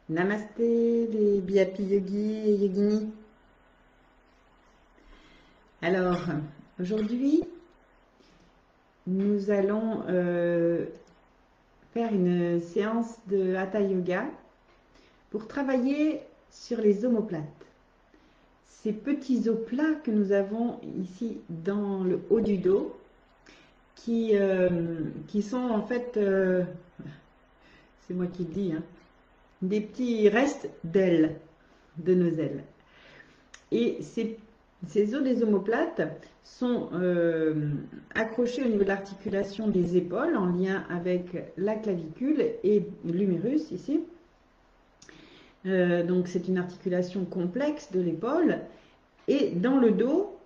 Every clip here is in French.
Namasté les Bihapi Yogi et Yogini. Alors, aujourd'hui, nous allons faire une séance de Hatha Yoga pour travailler sur les omoplates. Ces petits os plats que nous avons ici dans le haut du dos, qui sont en fait, c'est moi qui le dis, hein, des petits restes d'ailes, de nos ailes. Et ces os des omoplates sont accrochés au niveau de l'articulation des épaules en lien avec la clavicule et l'humérus ici. Donc c'est une articulation complexe de l'épaule. Et dans le dos,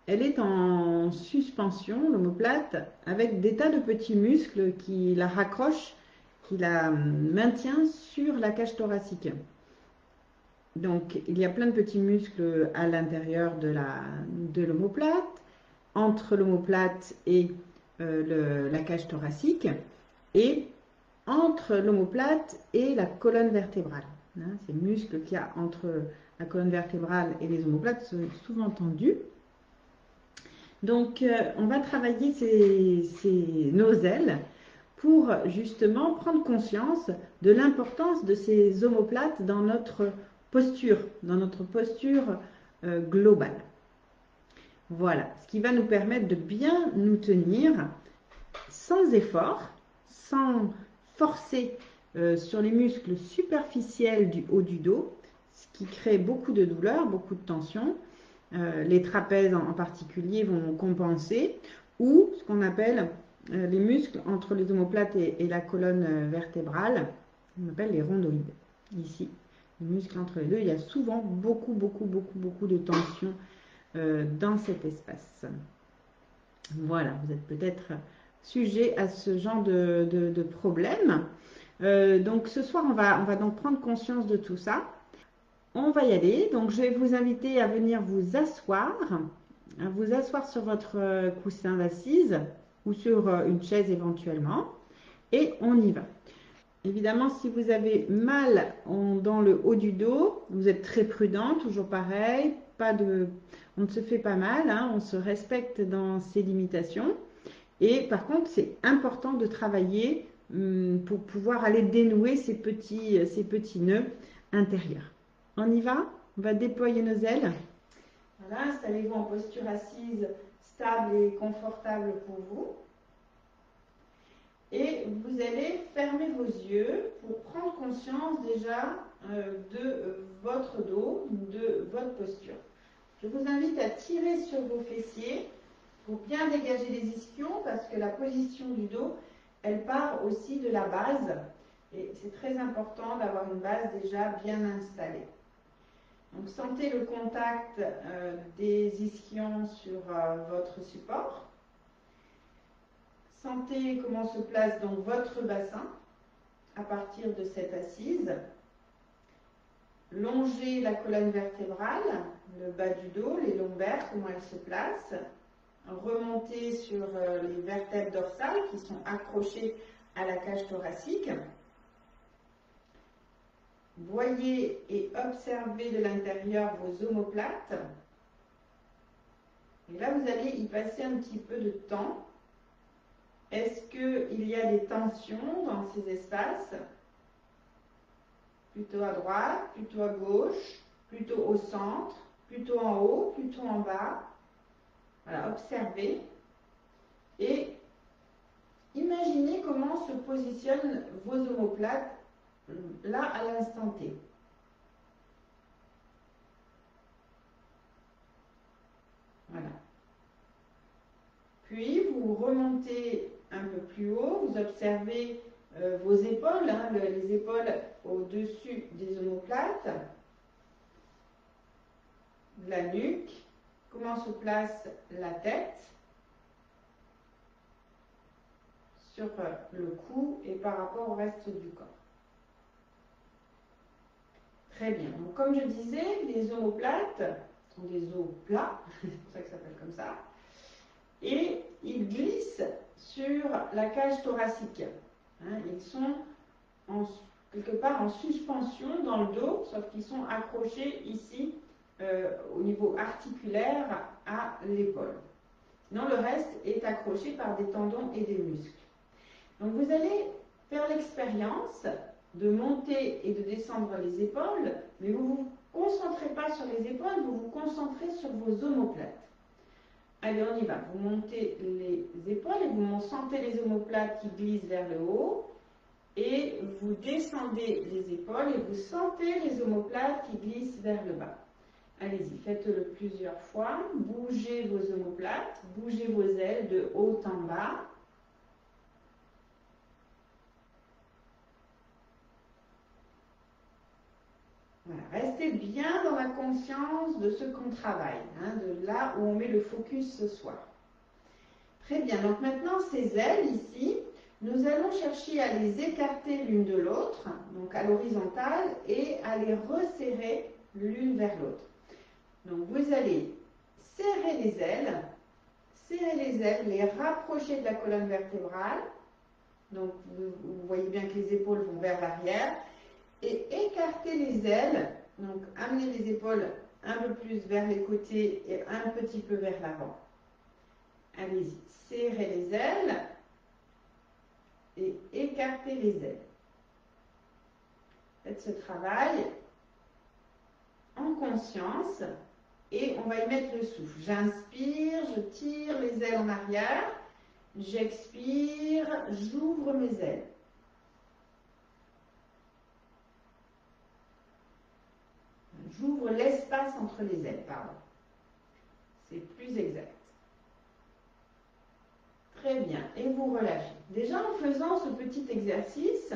elle est en suspension, l'omoplate, avec des tas de petits muscles qui la raccrochent, qui la maintient sur la cage thoracique. Donc, il y a plein de petits muscles à l'intérieur de l'omoplate, entre l'omoplate et la cage thoracique, et entre l'omoplate et la colonne vertébrale. Hein, ces muscles qu'il y a entre la colonne vertébrale et les omoplates sont souvent tendus. Donc, on va travailler nos ailes pour justement prendre conscience de l'importance de ces omoplates dans notre posture globale. Voilà, ce qui va nous permettre de bien nous tenir sans effort, sans forcer sur les muscles superficiels du haut du dos, ce qui crée beaucoup de douleur, beaucoup de tension. Les trapèzes en particulier vont compenser, ou ce qu'on appelle les muscles entre les omoplates et la colonne vertébrale, on appelle les rhondoïdes. Ici, les muscles entre les deux, il y a souvent beaucoup de tension dans cet espace. Voilà, vous êtes peut-être sujet à ce genre de problème. Donc ce soir, on va donc prendre conscience de tout ça. On va y aller. Donc je vais vous inviter à venir vous asseoir sur votre coussin d'assise ou sur une chaise éventuellement. Et on y va. Évidemment, si vous avez mal dans le haut du dos, vous êtes très prudent, toujours pareil. On ne se fait pas mal, hein, on se respecte dans ses limitations. Et par contre, c'est important de travailler pour pouvoir aller dénouer ces petits nœuds intérieurs. On y va? On va déployer nos ailes. Voilà, installez-vous en posture assise, stable et confortable pour vous. Et vous allez fermer vos yeux pour prendre conscience déjà de votre dos, de votre posture. Je vous invite à tirer sur vos fessiers pour bien dégager les ischions parce que la position du dos, elle part aussi de la base. Et c'est très important d'avoir une base déjà bien installée. Donc sentez le contact des ischions sur votre support. Sentez comment se place donc votre bassin à partir de cette assise. Longez la colonne vertébrale, le bas du dos, les lombaires, comment elles se placent. Remontez sur les vertèbres dorsales qui sont accrochées à la cage thoracique. Voyez et observez de l'intérieur vos omoplates. Et là, vous allez y passer un petit peu de temps. Est-ce qu'il y a des tensions dans ces espaces? Plutôt à droite, plutôt à gauche, plutôt au centre, plutôt en haut, plutôt en bas. Voilà, observez. Et imaginez comment se positionnent vos omoplates là à l'instant T. Voilà. Puis vous remontez un peu plus haut, vous observez vos épaules, hein, les épaules au-dessus des omoplates, la nuque, comment se place la tête sur le cou et par rapport au reste du corps. Très bien. Donc, comme je disais, les omoplates sont des os plats, c'est pour ça que ça s'appelle comme ça, et ils glissent sur la cage thoracique. Hein, ils sont quelque part en suspension dans le dos, sauf qu'ils sont accrochés ici au niveau articulaire à l'épaule. Sinon, le reste est accroché par des tendons et des muscles. Donc, vous allez faire l'expérience de monter et de descendre les épaules, mais vous ne vous concentrez pas sur les épaules, vous vous concentrez sur vos omoplates. Allez, on y va. Vous montez les épaules et vous sentez les omoplates qui glissent vers le haut. Et vous descendez les épaules et vous sentez les omoplates qui glissent vers le bas. Allez-y, faites-le plusieurs fois. Bougez vos omoplates, bougez vos ailes de haut en bas. Voilà, restez bien dans la conscience de ce qu'on travaille, hein, de là où on met le focus ce soir. Très bien, donc maintenant ces ailes ici, nous allons chercher à les écarter l'une de l'autre, donc à l'horizontale, et à les resserrer l'une vers l'autre. Donc vous allez serrer les ailes, les rapprocher de la colonne vertébrale. Donc vous voyez bien que les épaules vont vers l'arrière. Et écarter les ailes, donc amener les épaules un peu plus vers les côtés et un petit peu vers l'avant. Allez-y, serrez les ailes et écartez les ailes. Faites ce travail en conscience et on va y mettre le souffle. J'inspire, je tire les ailes en arrière. J'expire, j'ouvre mes ailes. J'ouvre l'espace entre les ailes, pardon. C'est plus exact. Très bien. Et vous relâchez. Déjà, en faisant ce petit exercice,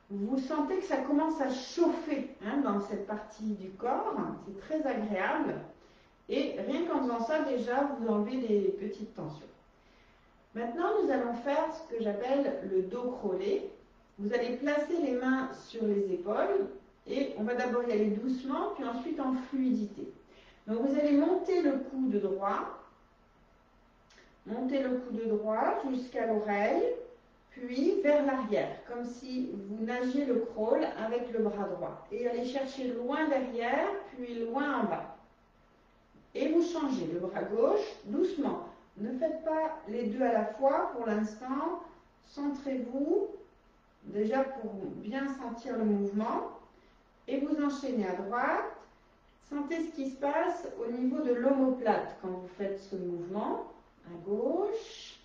vous sentez que ça commence à chauffer hein, dans cette partie du corps. C'est très agréable. Et rien qu'en faisant ça, déjà, vous enlevez les petites tensions. Maintenant, nous allons faire ce que j'appelle le dos crawlé. Vous allez placer les mains sur les épaules et on va d'abord y aller doucement, puis ensuite en fluidité. Donc, vous allez monter le coude droit. Montez le coude droit jusqu'à l'oreille, puis vers l'arrière, comme si vous nagiez le crawl avec le bras droit. Et allez chercher loin derrière, puis loin en bas. Et vous changez le bras gauche doucement. Ne faites pas les deux à la fois pour l'instant. Centrez-vous, déjà pour bien sentir le mouvement. Et vous enchaînez à droite. Sentez ce qui se passe au niveau de l'omoplate quand vous faites ce mouvement. À gauche.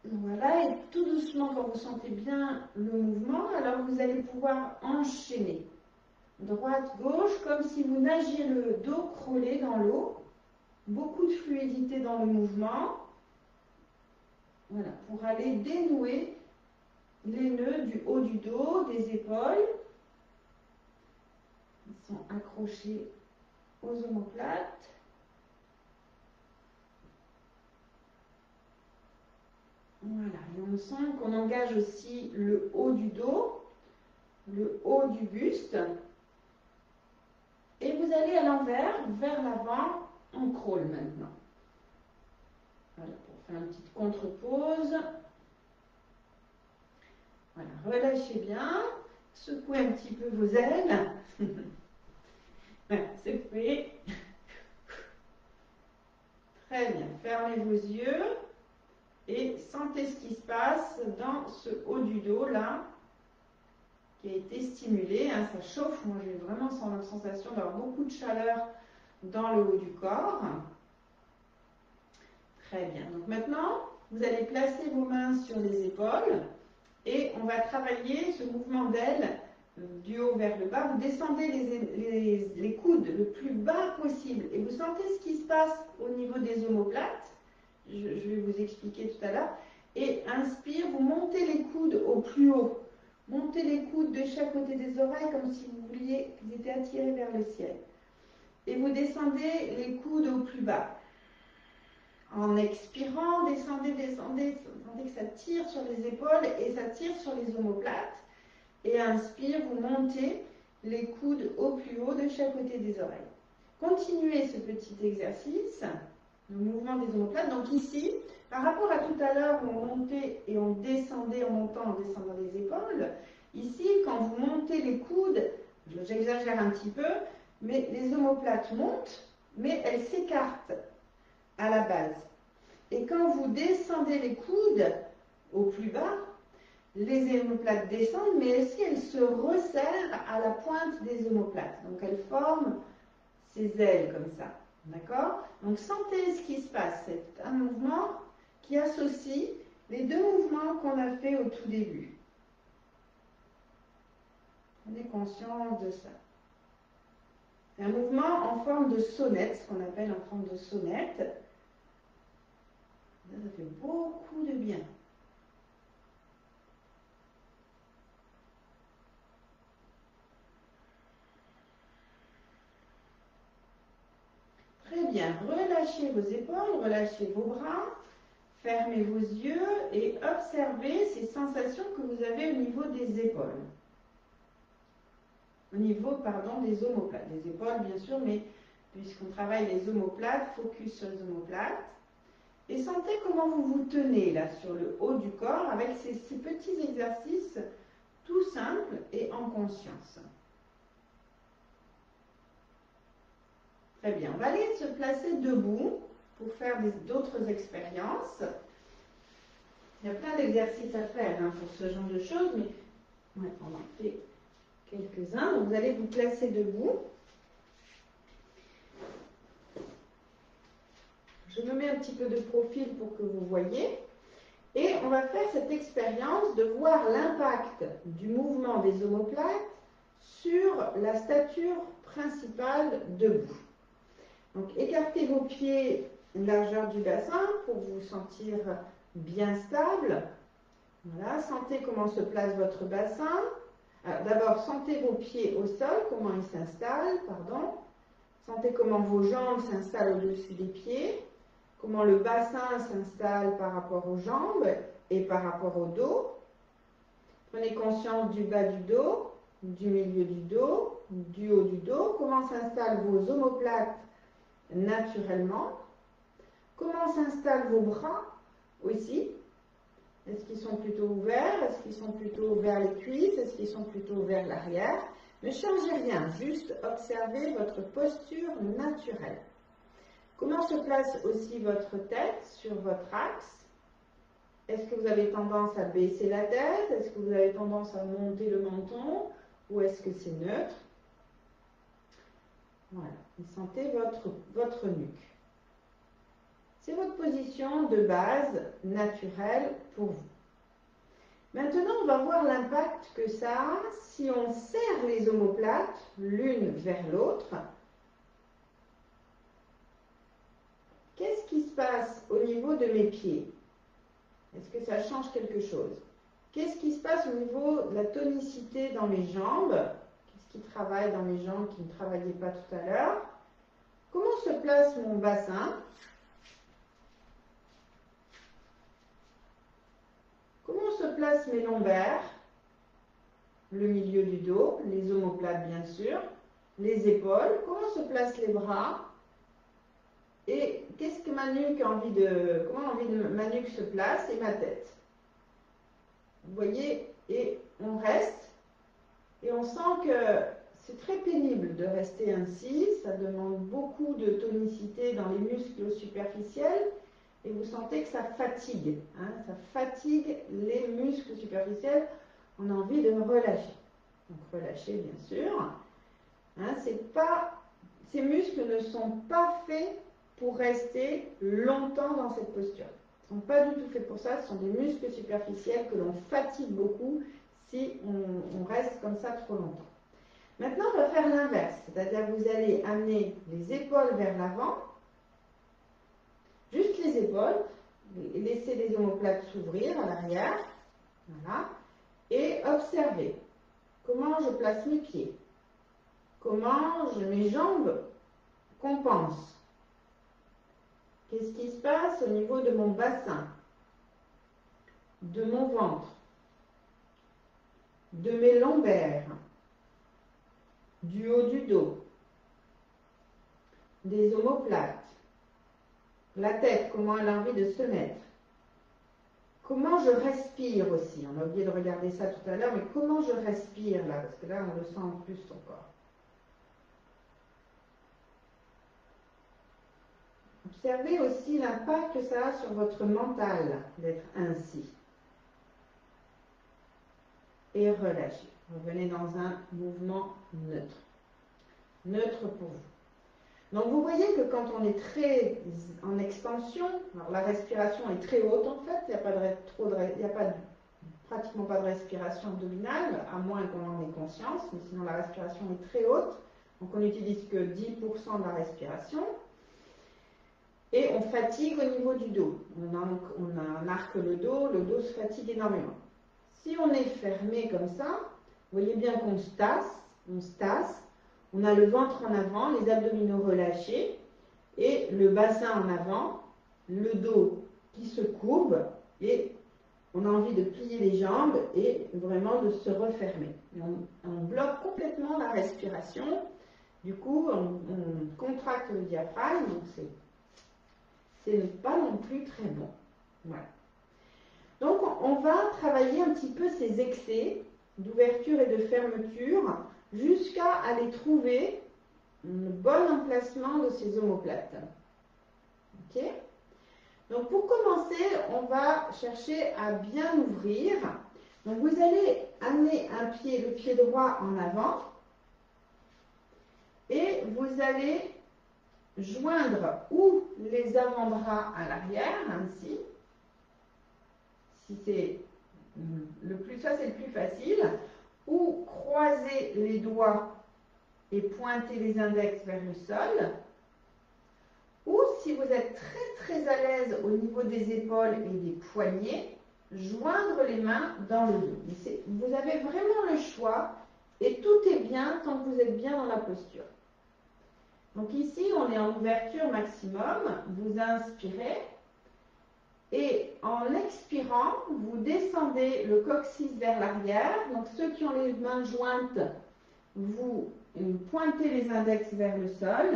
Voilà, et tout doucement, quand vous sentez bien le mouvement, alors vous allez pouvoir enchaîner. Droite, gauche, comme si vous nagiez le dos crawlé dans l'eau. Beaucoup de fluidité dans le mouvement. Voilà, pour aller dénouer les nœuds du haut du dos, des épaules. Ils sont accrochés aux omoplates. Voilà, et on sent qu'on engage aussi le haut du dos, le haut du buste. Et vous allez à l'envers, vers l'avant, en crawl maintenant. Voilà, pour faire une petite contre-pause. Voilà, relâchez bien, secouez un petit peu vos ailes. Voilà, c'est fait. Très bien, fermez vos yeux et sentez ce qui se passe dans ce haut du dos là, qui a été stimulé. Hein, ça chauffe, moi j'ai vraiment la sensation d'avoir beaucoup de chaleur dans le haut du corps. Très bien, donc maintenant, vous allez placer vos mains sur les épaules et on va travailler ce mouvement d'aile du haut vers le bas. Vous descendez les coudes le plus bas possible et vous sentez ce qui se passe au niveau des omoplates. Je vais vous expliquer tout à l'heure. Et inspire, vous montez les coudes au plus haut. Montez les coudes de chaque côté des oreilles comme si vous vouliez qu'ils étaient attirés vers le ciel. Et vous descendez les coudes au plus bas. En expirant, descendez, descendez, sentez que ça tire sur les épaules et ça tire sur les omoplates. Et inspire, vous montez les coudes au plus haut de chaque côté des oreilles. Continuez ce petit exercice, le mouvement des omoplates. Donc ici, par rapport à tout à l'heure où on montait et on descendait en montant, en descendant les épaules, ici, quand vous montez les coudes, j'exagère un petit peu, mais les omoplates montent, mais elles s'écartent à la base. Et quand vous descendez les coudes au plus bas, les omoplates descendent, mais aussi elles se resserrent à la pointe des omoplates. Donc elles forment ces ailes comme ça. D'accord? Donc sentez ce qui se passe. C'est un mouvement qui associe les deux mouvements qu'on a fait au tout début. Prenez conscience de ça. Un mouvement en forme de sonnette, ce qu'on appelle en forme de sonnette. Là, ça fait beaucoup de bien. Très bien. Relâchez vos épaules, relâchez vos bras, fermez vos yeux et observez ces sensations que vous avez au niveau des épaules. Au niveau, pardon, des omoplates. Des épaules, bien sûr, mais puisqu'on travaille les omoplates, focus sur les omoplates. Et sentez comment vous vous tenez là sur le haut du corps avec ces petits exercices tout simples et en conscience. Très bien, on va aller se placer debout pour faire d'autres expériences. Il y a plein d'exercices à faire pour ce genre de choses, mais ouais, on en fait quelques-uns. Donc vous allez vous placer debout. Je me mets un petit peu de profil pour que vous voyez. Et on va faire cette expérience de voir l'impact du mouvement des omoplates sur la stature principale debout. Donc écartez vos pieds largeur du bassin pour vous sentir bien stable. Voilà, sentez comment se place votre bassin. D'abord, sentez vos pieds au sol, comment ils s'installent, pardon. Sentez comment vos jambes s'installent au-dessus des pieds. Comment le bassin s'installe par rapport aux jambes et par rapport au dos. Prenez conscience du bas du dos, du milieu du dos, du haut du dos. Comment s'installent vos omoplates naturellement. Comment s'installent vos bras aussi. Est-ce qu'ils sont plutôt ouverts? Est-ce qu'ils sont plutôt vers les cuisses? Est-ce qu'ils sont plutôt vers l'arrière? Ne changez rien, juste observez votre posture naturelle. Comment se place aussi votre tête sur votre axe? Est-ce que vous avez tendance à baisser la tête? Est-ce que vous avez tendance à monter le menton? Ou est-ce que c'est neutre? Voilà, et sentez votre nuque. C'est votre position de base naturelle pour vous. Maintenant, on va voir l'impact que ça a si on serre les omoplates l'une vers l'autre. Qu'est-ce qui se passe au niveau de mes pieds? Est-ce que ça change quelque chose? Qu'est-ce qui se passe au niveau de la tonicité dans mes jambes? Qu'est-ce qui travaille dans mes jambes qui ne travaillait pas tout à l'heure? Comment se place mon bassin? Comment se placent mes lombaires? Le milieu du dos, les omoplates bien sûr, les épaules. Comment se placent les bras? Et qu'est-ce que ma nuque a envie de... Comment ma nuque se place et ma tête? Vous voyez, et on reste, et on sent que c'est très pénible de rester ainsi, ça demande beaucoup de tonicité dans les muscles superficiels, et vous sentez que ça fatigue, ça fatigue les muscles superficiels, on a envie de relâcher. Donc relâcher bien sûr, ces muscles ne sont pas faits pour rester longtemps dans cette posture. Ils ne sont pas du tout faits pour ça, ce sont des muscles superficiels que l'on fatigue beaucoup si on reste comme ça trop longtemps. Maintenant, on va faire l'inverse, c'est-à-dire que vous allez amener les épaules vers l'avant, juste les épaules, laissez les omoplates s'ouvrir à l'arrière, voilà, et observez comment je place mes pieds, comment mes jambes compensent. Qu'est-ce qui se passe au niveau de mon bassin, de mon ventre, de mes lombaires? du haut du dos, des omoplates, la tête, comment elle a envie de se mettre. Comment je respire aussi. On a oublié de regarder ça tout à l'heure, mais comment je respire là, parce que là, on le sent en plus encore. Observez aussi l'impact que ça a sur votre mental d'être ainsi. Et relâchez. Revenez dans un mouvement neutre. Neutre pour vous. Donc vous voyez que quand on est très en extension, alors la respiration est très haute en fait, il n'y a pas pratiquement pas de respiration abdominale, à moins qu'on en ait conscience, mais sinon la respiration est très haute, donc on n'utilise que 10% de la respiration, et on fatigue au niveau du dos. On arque le dos se fatigue énormément. Si on est fermé comme ça, vous voyez bien qu'on se tasse, on a le ventre en avant, les abdominaux relâchés et le bassin en avant, le dos qui se courbe et on a envie de plier les jambes et vraiment de se refermer. On bloque complètement la respiration. Du coup, on contracte le diaphragme, donc c'est pas non plus très bon. Voilà. Donc, on va travailler un petit peu ces excès d'ouverture et de fermeture jusqu'à aller trouver un bon emplacement de ces omoplates. Ok ? Donc pour commencer, on va chercher à bien ouvrir. Donc vous allez amener le pied droit en avant et vous allez joindre ou les avant-bras à l'arrière, ainsi. Si c'est ça c'est le plus facile. Ou croiser les doigts et pointer les index vers le sol. Ou si vous êtes très à l'aise au niveau des épaules et des poignets, joindre les mains dans le dos. Vous avez vraiment le choix et tout est bien tant que vous êtes bien dans la posture. Donc ici, on est en ouverture maximum. Vous inspirez et en expirant, vous descendez le coccyx vers l'arrière. Donc ceux qui ont les mains jointes, vous pointez les index vers le sol,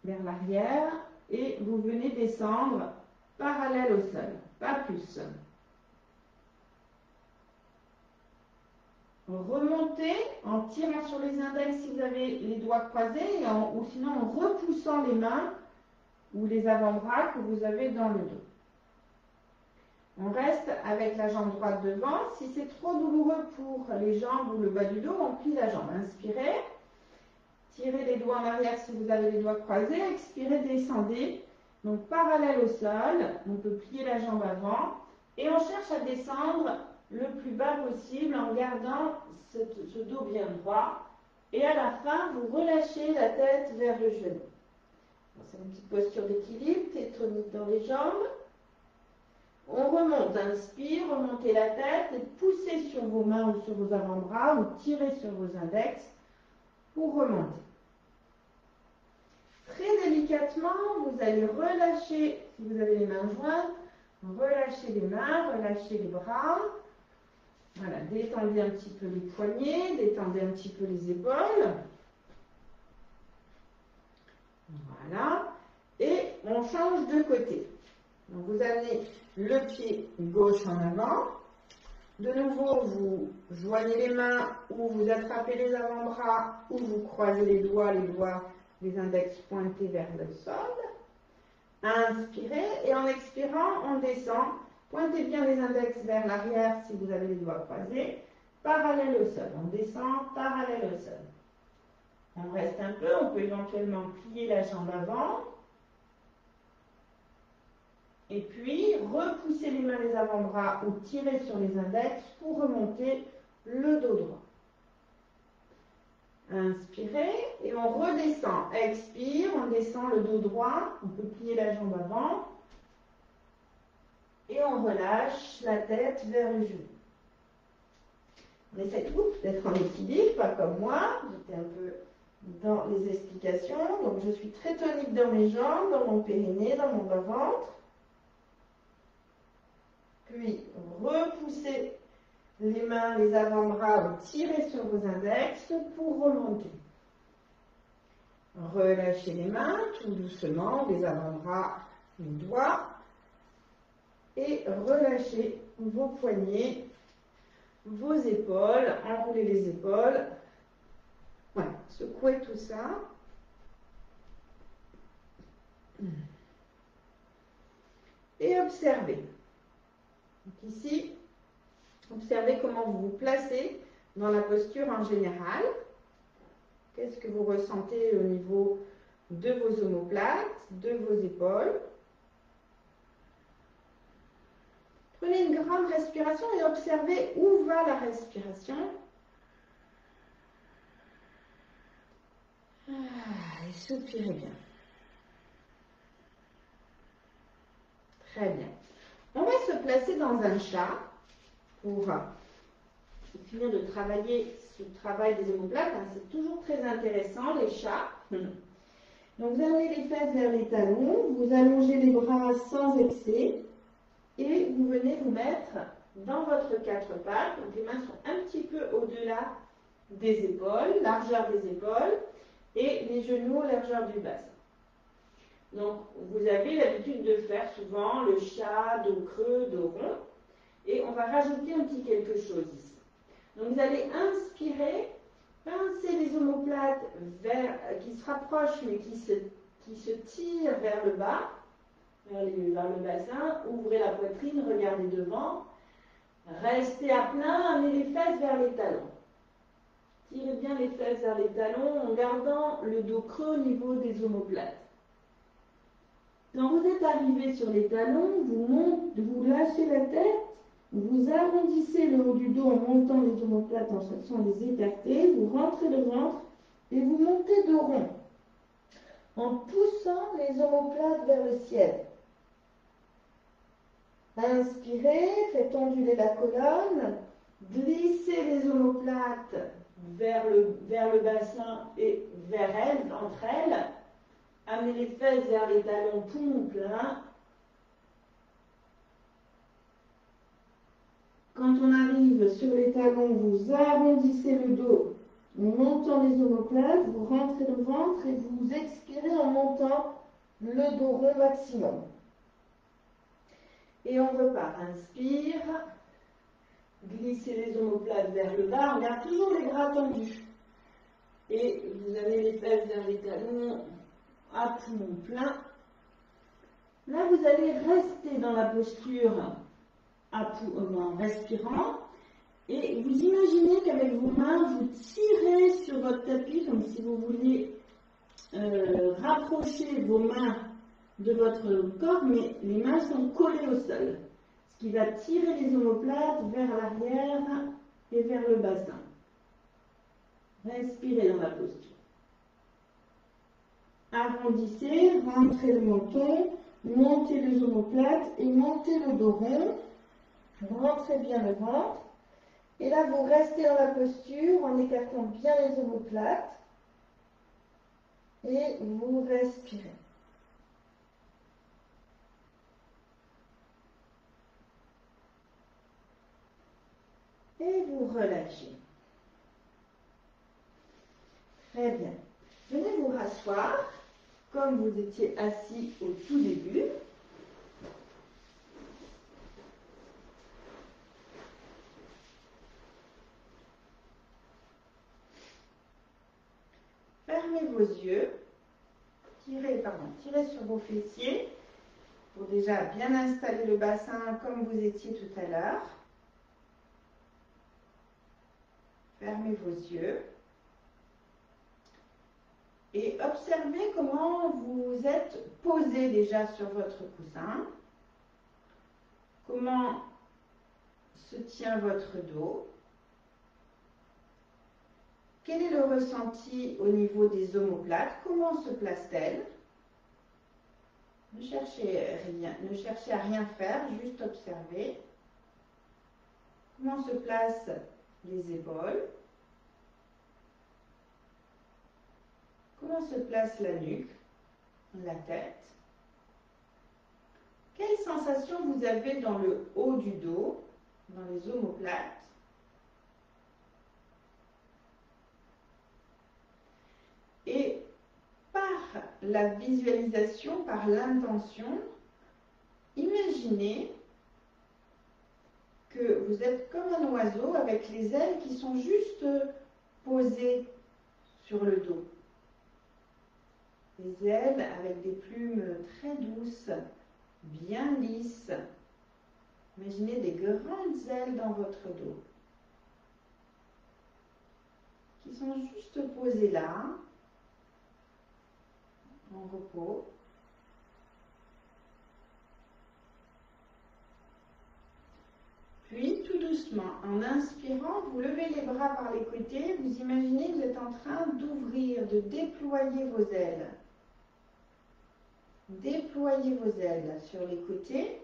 vers l'arrière, et vous venez descendre parallèle au sol, pas plus. Remontez en tirant sur les index si vous avez les doigts croisés, ou sinon en repoussant les mains ou les avant-bras que vous avez dans le dos. On reste avec la jambe droite devant. Si c'est trop douloureux pour les jambes ou le bas du dos, on plie la jambe. Inspirez. Tirez les doigts en arrière si vous avez les doigts croisés. Expirez, descendez. Donc parallèle au sol. On peut plier la jambe avant. Et on cherche à descendre le plus bas possible en gardant ce dos bien droit. Et à la fin, vous relâchez la tête vers le genou. C'est une petite posture d'équilibre, tétonique dans les jambes. On remonte, inspire, remontez la tête et poussez sur vos mains ou sur vos avant-bras ou tirez sur vos index pour remonter. Très délicatement, vous allez relâcher, si vous avez les mains jointes, relâchez les mains, relâchez les bras. Voilà, détendez un petit peu les poignets, détendez un petit peu les épaules. Voilà. Et on change de côté. Donc vous amenez le pied gauche en avant. De nouveau, vous joignez les mains ou vous attrapez les avant-bras ou vous croisez les doigts, les index pointés vers le sol. Inspirez et en expirant, on descend. Pointez bien les index vers l'arrière si vous avez les doigts croisés. Parallèle au sol. On descend parallèle au sol. On reste un peu, on peut éventuellement plier la jambe avant. Et puis, repoussez les mains les avant-bras ou tirez sur les index pour remonter le dos droit. Inspirez et on redescend. Expire, on descend le dos droit. On peut plier la jambe avant. Et on relâche la tête vers le genou. On essaie d'être en équilibre, pas comme moi. J'étais un peu dans les explications. Donc je suis très tonique dans mes jambes, dans mon périnée, dans mon bas-ventre. Puis repoussez les mains, les avant-bras, vous tirez sur vos index pour remonter. Relâchez les mains tout doucement, les avant-bras, les doigts. Et relâchez vos poignets, vos épaules, enroulez les épaules. Voilà, secouez tout ça. Et observez. Donc ici, observez comment vous vous placez dans la posture en général. Qu'est-ce que vous ressentez au niveau de vos omoplates, de vos épaules. Prenez une grande respiration et observez où va la respiration. Et soupirez bien. Très bien. On va se placer dans un chat pour finir de travailler ce travail des omoplates. C'est toujours très intéressant, les chats. Donc, vous amenez les fesses vers les talons, vous allongez les bras sans excès et vous venez vous mettre dans votre quatre pattes. Donc, les mains sont un petit peu au-delà des épaules, largeur des épaules, et les genoux, largeur du bassin. Donc, vous avez l'habitude de faire souvent le chat, dos creux, dos rond. Et on va rajouter un petit quelque chose ici. Donc, vous allez inspirer, pincer les omoplates qui se rapprochent, mais qui se tirent vers le bas, vers le bassin. Ouvrez la poitrine, regardez devant. Restez à plein, amenez les fesses vers les talons. Tirez bien les fesses vers les talons en gardant le dos creux au niveau des omoplates. Quand vous êtes arrivé sur les talons, vous lâchez la tête, vous arrondissez le haut du dos en montant les omoplates en cherchant à les écarter, vous rentrez le ventre et vous montez de rond en poussant les omoplates vers le ciel. Inspirez, faites onduler la colonne, glissez les omoplates vers le bassin et vers elles, entre elles. Amenez les fesses vers les talons, poumon plein. Quand on arrive sur les talons, vous arrondissez le dos en montant les omoplates, vous rentrez le ventre et vous expirez en montant le dos rond maximum. Et on repart. Inspire, glissez les omoplates vers le bas, on garde toujours les bras tendus. Et vous amenez les fesses vers les talons, à poumon plein. Là, vous allez rester dans la posture en respirant et vous imaginez qu'avec vos mains, vous tirez sur votre tapis comme si vous vouliez rapprocher vos mains de votre corps, mais les mains sont collées au sol, ce qui va tirer les omoplates vers l'arrière et vers le bassin. Respirez dans la posture. Arrondissez, rentrez le menton, montez les omoplates et montez le dos rond. Rentrez bien le ventre. Et là, vous restez dans la posture en écartant bien les omoplates. Et vous respirez. Et vous relâchez. Très bien. Venez vous rasseoir comme vous étiez assis au tout début. Fermez vos yeux. Tirez sur vos fessiers pour déjà bien installer le bassin comme vous étiez tout à l'heure. Fermez vos yeux. Et observez comment vous êtes posé déjà sur votre coussin. Comment se tient votre dos. Quel est le ressenti au niveau des omoplates? Comment se place-t-elle? Ne cherchez à rien faire, juste observer. Comment se placent les épaules? Comment se place la nuque, la tête? Quelle sensation vous avez dans le haut du dos, dans les omoplates? la visualisation par l'intention. Imaginez que vous êtes comme un oiseau avec les ailes qui sont juste posées sur le dos. Les ailes avec des plumes très douces, bien lisses. Imaginez des grandes ailes dans votre dos qui sont juste posées là, en repos. Puis, tout doucement, en inspirant, vous levez les bras par les côtés, vous imaginez que vous êtes en train d'ouvrir, de déployer vos ailes. Déployez vos ailes sur les côtés,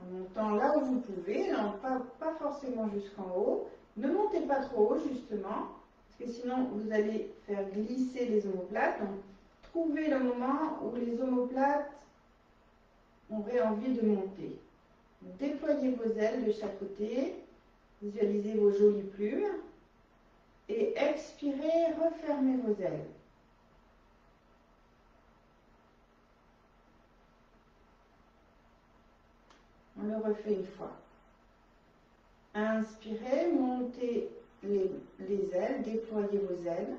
en montant là où vous pouvez, non, pas forcément jusqu'en haut. Ne montez pas trop haut, justement, parce que sinon vous allez faire glisser les omoplates. Donc, trouvez le moment où les omoplates auraient envie de monter. Déployez vos ailes de chaque côté, visualisez vos jolies plumes et expirez, refermez vos ailes. On le refait une fois. Inspirez, montez les ailes, déployez vos ailes.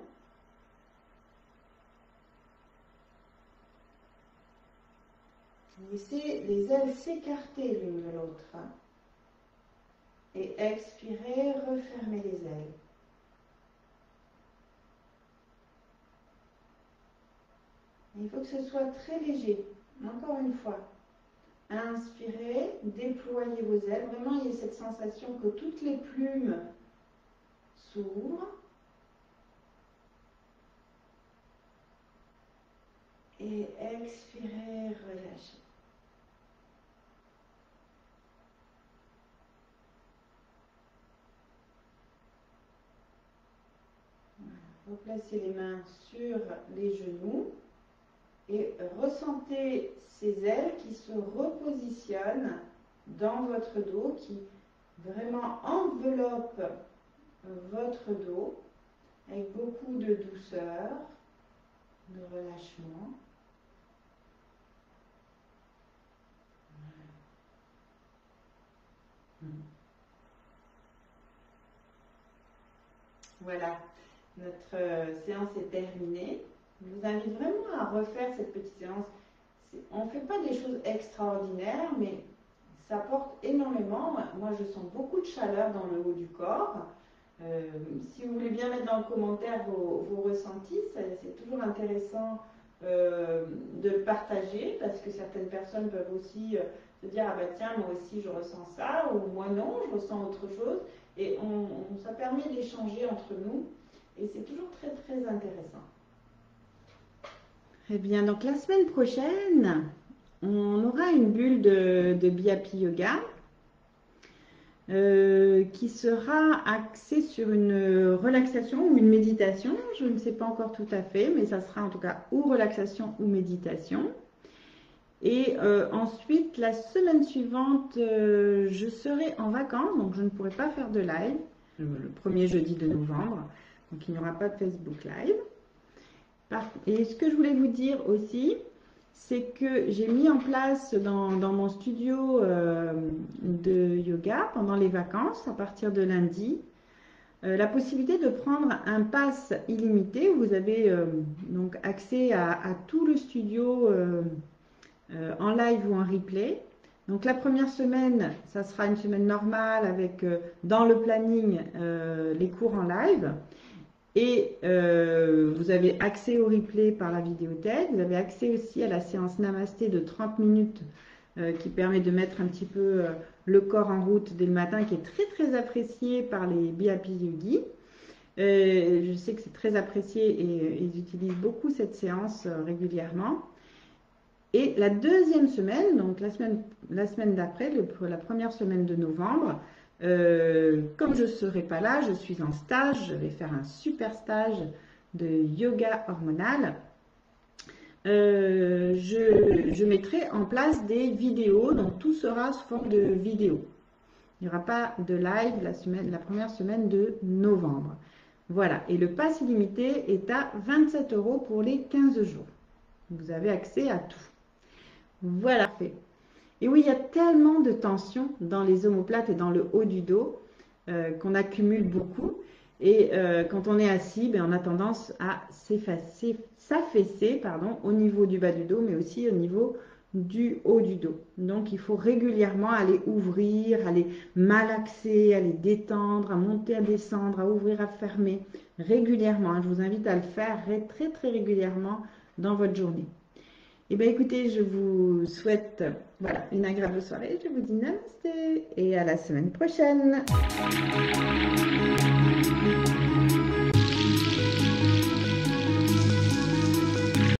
Laissez les ailes s'écarter l'une de l'autre. Et expirez, refermez les ailes. Il faut que ce soit très léger. Encore une fois. Inspirez, déployez vos ailes. Vraiment, il y a cette sensation que toutes les plumes s'ouvrent. Et expirez, relâchez. Replacez les mains sur les genoux et ressentez ces ailes qui se repositionnent dans votre dos, qui vraiment enveloppent votre dos avec beaucoup de douceur, de relâchement. Voilà, notre séance est terminée. Je vous invite vraiment à refaire cette petite séance. On ne fait pas des choses extraordinaires, mais ça porte énormément. Moi, je sens beaucoup de chaleur dans le haut du corps. Si vous voulez bien mettre dans le commentaire vos ressentis, c'est toujours intéressant de le partager, parce que certaines personnes peuvent aussi se dire « Ah bah tiens, moi aussi je ressens ça » ou « Moi non, je ressens autre chose ». Et ça permet d'échanger entre nous et c'est toujours très très intéressant. Très bien, donc la semaine prochaine, on aura une bulle de BHP Yoga qui sera axée sur une relaxation ou une méditation. Je ne sais pas encore tout à fait, mais ça sera en tout cas ou relaxation ou méditation. Et ensuite, la semaine suivante, je serai en vacances, donc je ne pourrai pas faire de live le premier jeudi de novembre. Donc il n'y aura pas de Facebook Live. Et ce que je voulais vous dire aussi, c'est que j'ai mis en place dans mon studio de yoga pendant les vacances, à partir de lundi, la possibilité de prendre un pass illimité où vous avez donc accès à tout le studio en live ou en replay. Donc la première semaine, ça sera une semaine normale avec dans le planning les cours en live. Et vous avez accès au replay par la vidéothèque. Vous avez accès aussi à la séance Namasté de 30 minutes qui permet de mettre un petit peu le corps en route dès le matin, qui est très très apprécié par les BHP Yogis. Je sais que c'est très apprécié et ils utilisent beaucoup cette séance régulièrement. Et la deuxième semaine, donc la semaine d'après, la première semaine de novembre, comme je ne serai pas là, je suis en stage, je vais faire un super stage de yoga hormonal. Je mettrai en place des vidéos, donc tout sera sous forme de vidéo. Il n'y aura pas de live la première semaine de novembre. Voilà, et le pass illimité est à 27 € pour les 15 jours. Vous avez accès à tout. Voilà, fait. Et oui, il y a tellement de tension dans les omoplates et dans le haut du dos qu'on accumule beaucoup. Et quand on est assis, ben, on a tendance à s'affaisser au niveau du bas du dos, mais aussi au niveau du haut du dos. Donc, il faut régulièrement aller ouvrir, aller malaxer, aller détendre, à monter, à descendre, à ouvrir, à fermer régulièrement. Je vous invite à le faire très, très régulièrement dans votre journée. Eh bien, écoutez, je vous souhaite voilà, une agréable soirée. Je vous dis namasté et à la semaine prochaine.